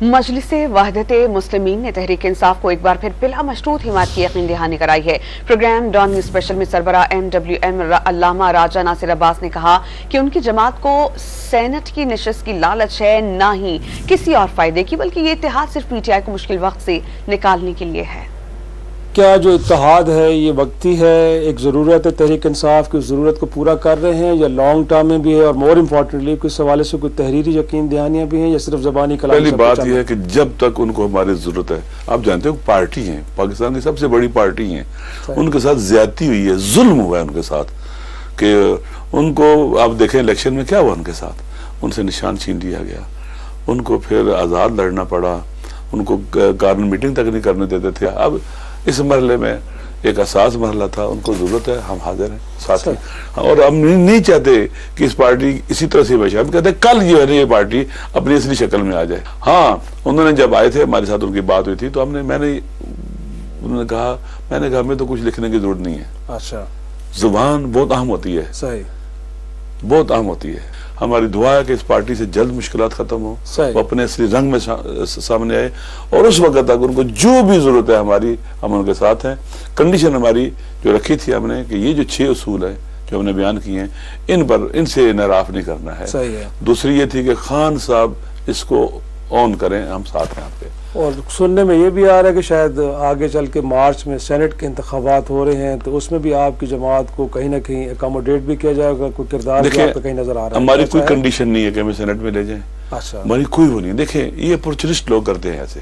मजलिसे वहदत मुस्लिमीन ने तहरीक इंसाफ को एक बार फिर बिला मशरूत हिमायत की यकीन दहानी कराई है। प्रोग्राम डॉन न्यूज स्पेशल में सरबरा MWM अल्लामा राजा नासिर अब्बास ने कहा कि उनकी जमात को सेनेट की नशस्त की लालच है, ना ही किसी और फायदे की, बल्कि ये इत्तेहाद सिर्फ PTI को मुश्किल वक्त से निकालने के लिए है। क्या जो इत्तेहाद है ये वक्ती है, एक ज़रूरत है, तहरीक इंसाफ की ज़रूरत को पूरा कर रहे हैं, या लॉन्ग टर्म में भी है, और मोर इम्पोर्टेंटली किस हवाले से कोई तहरीरी यकीन दहानियाँ भी हैं, या सिर्फ ज़बानी कलाम? पहली बात यह है कि जब तक उनको हमारी ज़रूरत है, आप जानते हो पार्टी है, पाकिस्तान की सबसे बड़ी पार्टी है, उनके साथ ज्यादती हुई है, जुल्म हुआ है उनके साथ, कि उनको आप देखें इलेक्शन में क्या हुआ उनके साथ, उनसे निशान छीन लिया गया, उनको फिर आज़ाद लड़ना पड़ा, उनको कार्बन मीटिंग तक नहीं करने देते थे। अब इस मरहले में एक आसास मरहला था, उनको जरूरत है, हम हाजिर हैं साथ ही, और हम नहीं चाहते कि इस पार्टी इसी तरह से बचे। हम कहते हैं कल जो है ना ये पार्टी अपनी असली शक्ल में आ जाए। हाँ, उन्होंने जब आए थे हमारे साथ उनकी बात हुई थी, तो उन्होंने कहा हमें तो कुछ लिखने की जरूरत नहीं है। अच्छा, जुबान बहुत अहम होती है, सही, बहुत अहम होती है। हमारी दुआ है कि इस पार्टी से जल्द मुश्किलात खत्म हो, वो अपने असली रंग में सामने आए, और उस वक्त तक उनको जो भी जरूरत है हमारी, हम उनके साथ हैं। कंडीशन हमारी जो रखी थी हमने कि ये जो 6 उसूल है जो हमने बयान किए हैं, इन पर इनसे नाराफ नहीं करना है। सही है। दूसरी ये थी कि खान साहब इसको ऑन करें, हम साथ हैं आपके। और सुनने में ये भी आ रहा है कि शायद आगे चल के मार्च में सेनेट के इंतखाबात हो रहे हैं, तो उसमें भी आपकी जमात को कहीं ना कहीं अकोमोडेट भी किया जाएगा, कोई किरदार कहीं नजर आ रहा है? हमारी कोई कंडीशन नहीं है कि हमें सेनेट में ले जाएं। अच्छा, हमारी कोई वो नहीं। देखें, ये अपॉर्चुनिस्ट लोग करते हैं ऐसे।